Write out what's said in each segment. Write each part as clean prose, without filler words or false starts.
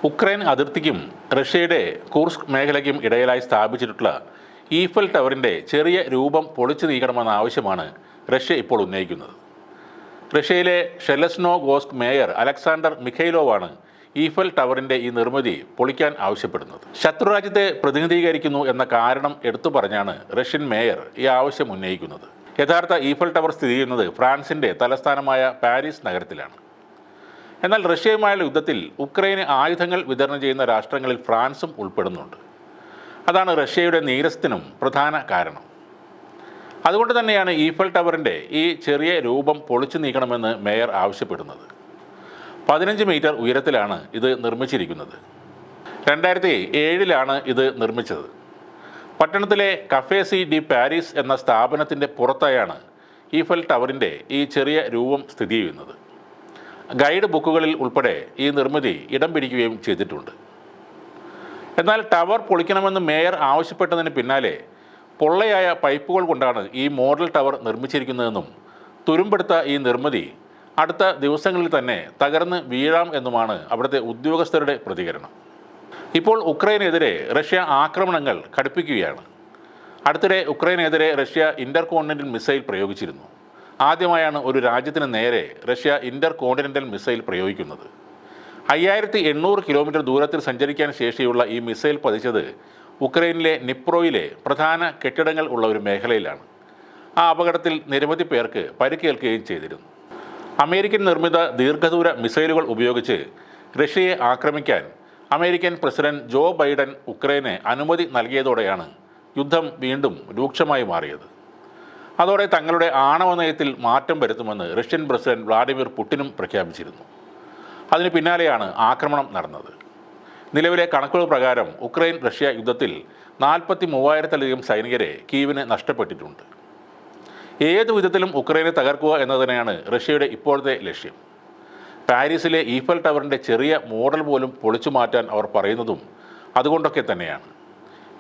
Ukraine അതിർത്തിക്കും റഷ്യയുടെ കൂർസ്ക് മേഖലയ്ക്കും ഇടയിലായി സ്ഥാപിച്ചിട്ടുള്ള ഈഫൽ ടവറിൻ്റെ ചെറിയ രൂപം പൊളിച്ചു നീക്കണമെന്ന ആവശ്യമാണ് റഷ്യ ഇപ്പോൾ ഉന്നയിക്കുന്നത്. റഷ്യയിലെ ഷെലസ്നോഗോസ്ക് മേയർ അലക്സാണ്ടർ മിഖൈലോവാണ് ഈഫൽ ടവറിൻ്റെ ഈ നിർമ്മിതി പൊളിക്കാൻ ആവശ്യപ്പെടുന്നത്. ശത്രുരാജ്യത്തെ പ്രതിനിധീകരിക്കുന്നു എന്ന കാരണം എടുത്തു പറഞ്ഞാണ് റഷ്യൻ മേയർ ഈ ആവശ്യം ഉന്നയിക്കുന്നത്. യഥാർത്ഥ ഈഫൽ ടവർ സ്ഥിതി ചെയ്യുന്നത് ഫ്രാൻസിൻ്റെ തലസ്ഥാനമായ പാരീസ് നഗരത്തിലാണ്. എന്നാൽ റഷ്യയുമായുള്ള യുദ്ധത്തിൽ ഉക്രൈന് ആയുധങ്ങൾ വിതരണം ചെയ്യുന്ന രാഷ്ട്രങ്ങളിൽ ഫ്രാൻസും ഉൾപ്പെടുന്നുണ്ട്. അതാണ് റഷ്യയുടെ നീരസത്തിനും പ്രധാന കാരണം. അതുകൊണ്ട് തന്നെയാണ് ഈഫൽ ടവറിൻ്റെ ഈ ചെറിയ രൂപം പൊളിച്ചു നീക്കണമെന്ന് മേയർ ആവശ്യപ്പെടുന്നത്. 15 മീറ്റർ ഉയരത്തിലാണ് ഇത് നിർമ്മിച്ചിരിക്കുന്നത്. 2007 ഇത് നിർമ്മിച്ചത്. പട്ടണത്തിലെ കഫേ ഡി പാരീസ് എന്ന സ്ഥാപനത്തിൻ്റെ പുറത്തായാണ് ഈഫൽ ടവറിൻ്റെ ഈ ചെറിയ രൂപം സ്ഥിതി ചെയ്യുന്നത്. ഗൈഡ് ബുക്കുകളിൽ ഉൾപ്പെടെ ഈ നിർമ്മിതി ഇടം പിടിക്കുകയും ചെയ്തിട്ടുണ്ട്. എന്നാൽ ടവർ പൊളിക്കണമെന്ന് മേയർ ആവശ്യപ്പെട്ടതിന് പിന്നാലെ പൊള്ളയായ പൈപ്പുകൾ കൊണ്ടാണ് ഈ മോഡൽ ടവർ നിർമ്മിച്ചിരിക്കുന്നതെന്നും തുരുമ്പെടുത്ത ഈ നിർമ്മിതി അടുത്ത ദിവസങ്ങളിൽ തന്നെ തകർന്ന് വീഴാം എന്നുമാണ് അവിടുത്തെ ഉദ്യോഗസ്ഥരുടെ പ്രതികരണം. ഇപ്പോൾ ഉക്രൈനെതിരെ റഷ്യ ആക്രമണങ്ങൾ കടുപ്പിക്കുകയാണ്. അടുത്തിടെ ഉക്രൈനെതിരെ റഷ്യ ഇൻ്റർകോണ്ടിനെൻ്റൽ മിസൈൽ പ്രയോഗിച്ചിരുന്നു. ആദ്യമായാണ് ഒരു രാജ്യത്തിന് നേരെ റഷ്യ ഇൻ്റർകോണ്ടിനെൻ്റൽ മിസൈൽ പ്രയോഗിക്കുന്നത്. 5800 കിലോമീറ്റർ ദൂരത്തിൽ സഞ്ചരിക്കാൻ ശേഷിയുള്ള ഈ മിസൈൽ പതിച്ചത് ഉക്രൈനിലെ നിപ്രോയിലെ പ്രധാന കെട്ടിടങ്ങൾ ഉള്ള ഒരു മേഖലയിലാണ്. ആ അപകടത്തിൽ നിരവധി പേർക്ക് പരിക്കേൽക്കുകയും ചെയ്തിരുന്നു. അമേരിക്കൻ നിർമ്മിത ദീർഘദൂര മിസൈലുകൾ ഉപയോഗിച്ച് റഷ്യയെ ആക്രമിക്കാൻ അമേരിക്കൻ പ്രസിഡന്റ് ജോ ബൈഡൻ ഉക്രൈന് അനുമതി നൽകിയതോടെയാണ് യുദ്ധം വീണ്ടും രൂക്ഷമായി മാറിയത്. അതോടെ തങ്ങളുടെ ആണവ നയത്തിൽ മാറ്റം വരുത്തുമെന്ന് റഷ്യൻ പ്രസിഡന്റ് വ്ളാഡിമിർ പുടിനും പ്രഖ്യാപിച്ചിരുന്നു. അതിന് പിന്നാലെയാണ് ആക്രമണം നടന്നത്. നിലവിലെ കണക്കുകൾ പ്രകാരം ഉക്രൈൻ റഷ്യ യുദ്ധത്തിൽ 43,000-ലധികം സൈനികരെ കീവിന് നഷ്ടപ്പെട്ടിട്ടുണ്ട്. ഏതു വിധത്തിലും ഉക്രൈനെ തകർക്കുക എന്നതിനെയാണ് റഷ്യയുടെ ഇപ്പോഴത്തെ ലക്ഷ്യം. പാരീസിലെ ഈഫൽ ടവറിൻ്റെ ചെറിയ മോഡൽ പോലും പൊളിച്ചു മാറ്റാൻ അവർ പറയുന്നതും അതുകൊണ്ടൊക്കെ തന്നെയാണ്.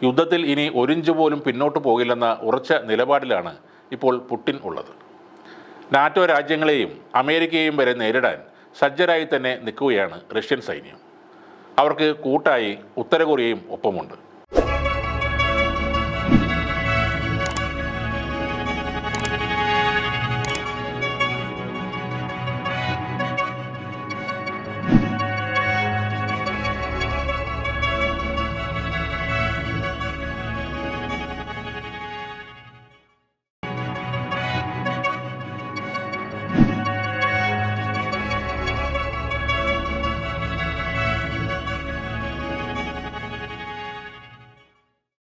യുദ്ധത്തിൽ ഇനി ഒരിഞ്ച് പോലും പിന്നോട്ട് പോകില്ലെന്ന ഉറച്ച നിലപാടിലാണ് ഇപ്പോൾ പുടിൻ ഉള്ളത്. നാറ്റോ രാജ്യങ്ങളെയും അമേരിക്കയെയും വരെ നേരിടാൻ സജ്ജരായി തന്നെ നിൽക്കുകയാണ് റഷ്യൻ സൈന്യം. അവർക്ക് കൂട്ടായി ഉത്തര കൊറിയയും ഒപ്പമുണ്ട്.